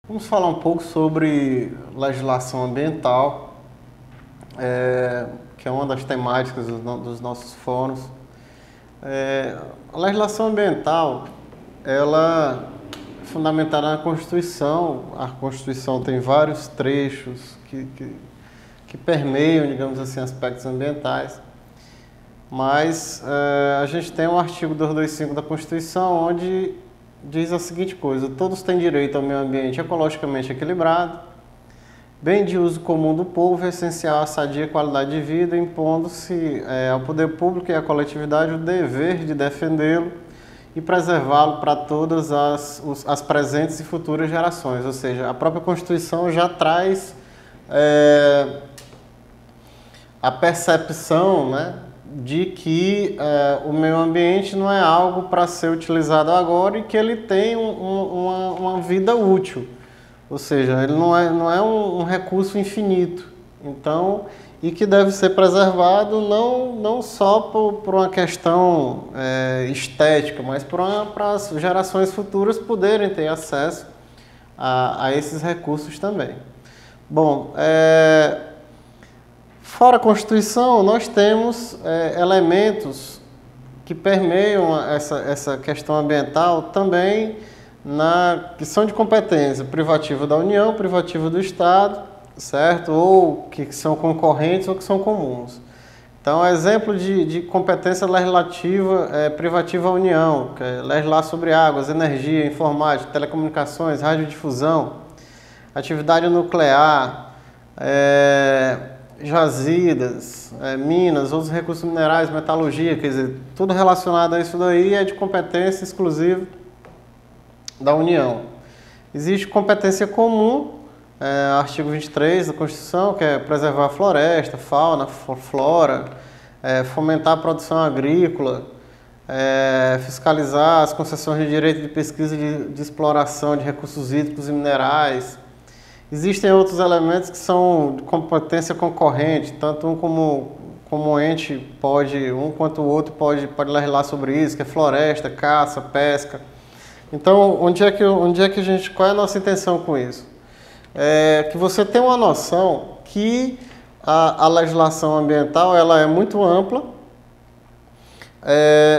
Vamos falar um pouco sobre legislação ambiental, que é uma das temáticas dos nossos fóruns. A legislação ambiental, ela é fundamentada na Constituição. A Constituição tem vários trechos que permeiam, digamos assim, aspectos ambientais. Mas a gente tem o artigo 225 da Constituição, onde diz a seguinte coisa: todos têm direito ao meio ambiente ecologicamente equilibrado, bem de uso comum do povo, essencial à sadia qualidade de vida, impondo-se ao poder público e à coletividade o dever de defendê-lo e preservá-lo para todas as presentes e futuras gerações. Ou seja, a própria Constituição já traz a percepção, né, de que o meio ambiente não é algo para ser utilizado agora e que ele tem uma vida útil. Ou seja, ele não é um recurso infinito. Então, e que deve ser preservado não só por uma questão estética, mas para as gerações futuras poderem ter acesso a esses recursos também. Bom, fora a Constituição, nós temos elementos que permeiam essa questão ambiental também, que são de competência privativa da União, privativa do Estado, certo? Ou que são concorrentes ou que são comuns. Então, exemplo de competência legislativa privativa à União, que é legislar sobre águas, energia, informática, telecomunicações, radiodifusão, atividade nuclear, jazidas, minas, outros recursos minerais, metalurgia, quer dizer, tudo relacionado a isso daí é de competência exclusiva da União. Existe competência comum, artigo 23 da Constituição, que é preservar a floresta, fauna, flora, fomentar a produção agrícola, fiscalizar as concessões de direito de pesquisa e de exploração de recursos hídricos e minerais. Existem outros elementos que são de competência concorrente, tanto um como o ente pode, um quanto o outro pode legislar sobre isso, que é floresta, caça, pesca. Então, qual é a nossa intenção com isso? Que você tenha uma noção que a legislação ambiental ela é muito ampla,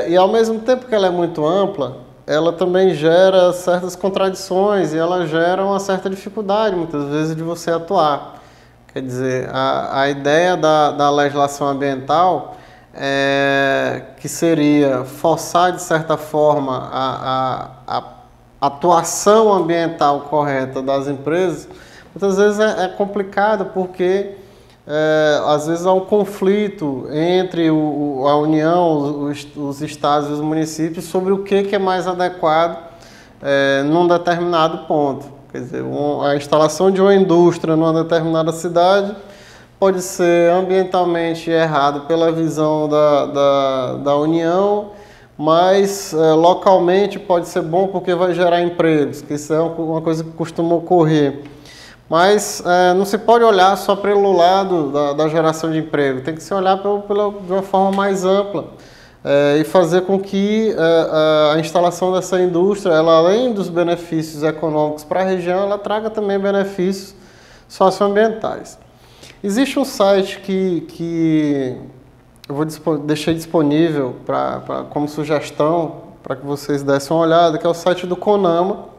e ao mesmo tempo que ela é muito ampla, ela também gera certas contradições e ela gera uma certa dificuldade, muitas vezes, de você atuar. Quer dizer, a ideia da legislação ambiental que seria forçar, de certa forma, a atuação ambiental correta das empresas, muitas vezes é complicado porque às vezes há um conflito entre a União, os estados e os municípios sobre o que é mais adequado num determinado ponto. Quer dizer, a instalação de uma indústria numa determinada cidade pode ser ambientalmente errado pela visão da União, mas localmente pode ser bom porque vai gerar empregos, que isso é uma coisa que costuma ocorrer. Mas não se pode olhar só pelo lado da geração de emprego, tem que se olhar de uma forma mais ampla e fazer com que a instalação dessa indústria, ela, além dos benefícios econômicos para a região, ela traga também benefícios socioambientais. Existe um site que eu deixei disponível como sugestão para que vocês dessem uma olhada, que é o site do CONAMA.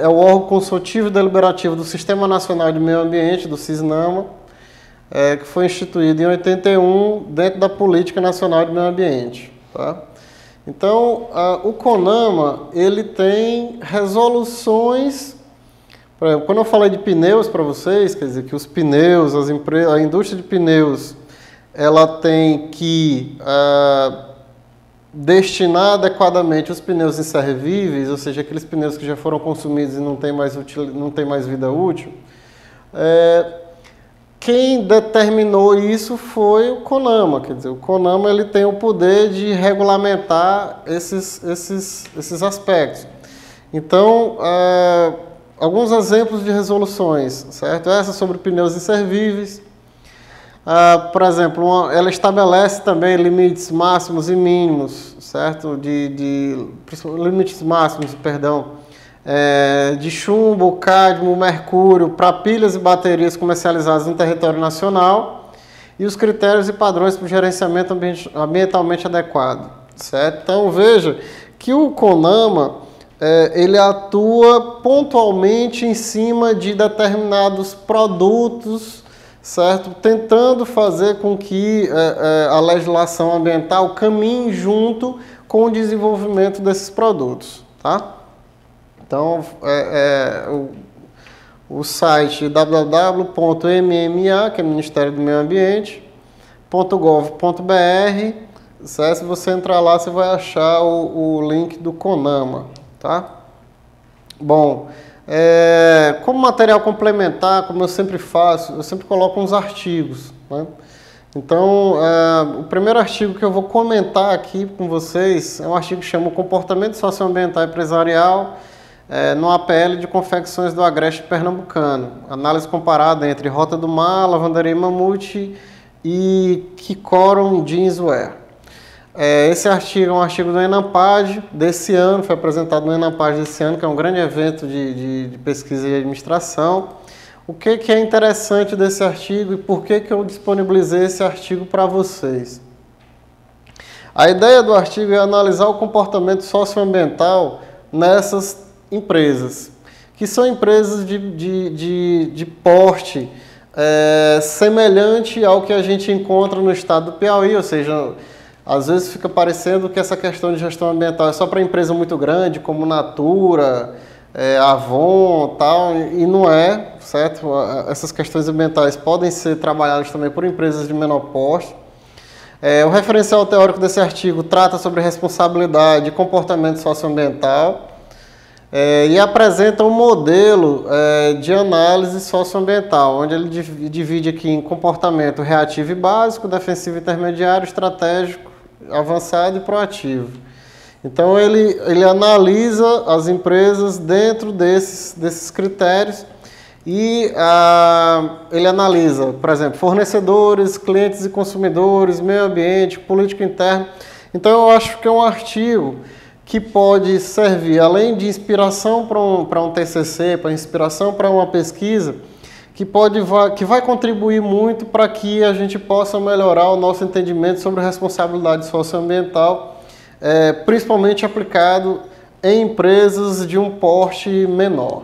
É o órgão consultivo e deliberativo do Sistema Nacional de Meio Ambiente, do SISNAMA, que foi instituído em 81 dentro da Política Nacional de Meio Ambiente. Tá? Então, o CONAMA, ele tem resoluções. Por exemplo, quando eu falei de pneus para vocês, quer dizer que os pneus, a indústria de pneus, ela tem que destinar adequadamente os pneus inservíveis, ou seja, aqueles pneus que já foram consumidos e não tem mais vida útil. Quem determinou isso foi o CONAMA, quer dizer, o CONAMA ele tem o poder de regulamentar esses aspectos. Então, alguns exemplos de resoluções, certo? Essa sobre pneus inservíveis. Por exemplo, ela estabelece também limites máximos e mínimos, certo? Limites máximos, perdão, de chumbo, cádmio, mercúrio para pilhas e baterias comercializadas no território nacional e os critérios e padrões para o gerenciamento ambientalmente adequado, certo? Então veja que o CONAMA ele atua pontualmente em cima de determinados produtos, certo? Tentando fazer com que a legislação ambiental caminhe junto com o desenvolvimento desses produtos, tá? Então, o site www.mma, que é o Ministério do Meio Ambiente, .gov.br, se você entrar lá, você vai achar o link do CONAMA, tá? Bom, como material complementar, como eu sempre faço, eu sempre coloco uns artigos, né? Então, o primeiro artigo que eu vou comentar aqui com vocês é um artigo que chama o Comportamento Socioambiental Empresarial no APL de confecções do Agreste Pernambucano. Análise comparada entre Rota do Mar, Lavanderia Mamute e Kikoron Jeanswear. Esse artigo é um artigo do ENAPAD desse ano, foi apresentado no ENAPAD desse ano, que é um grande evento de pesquisa e administração. O que é interessante desse artigo e por que eu disponibilizei esse artigo para vocês? A ideia do artigo é analisar o comportamento socioambiental nessas empresas, que são empresas de porte semelhante ao que a gente encontra no estado do Piauí, ou seja, às vezes fica parecendo que essa questão de gestão ambiental é só para empresa muito grande, como Natura, Avon, tal, e não é, certo? Essas questões ambientais podem ser trabalhadas também por empresas de menor porte. O referencial teórico desse artigo trata sobre responsabilidade e comportamento socioambiental e apresenta um modelo de análise socioambiental, onde ele divide aqui em comportamento reativo e básico, defensivo intermediário, estratégico, avançado e proativo. Então ele analisa as empresas dentro desses critérios e ele analisa, por exemplo, fornecedores, clientes e consumidores, meio ambiente, política interna. Então eu acho que é um artigo que pode servir, além de inspiração para um TCC, para inspiração para uma pesquisa, que vai contribuir muito para que a gente possa melhorar o nosso entendimento sobre responsabilidade socioambiental, principalmente aplicado em empresas de um porte menor.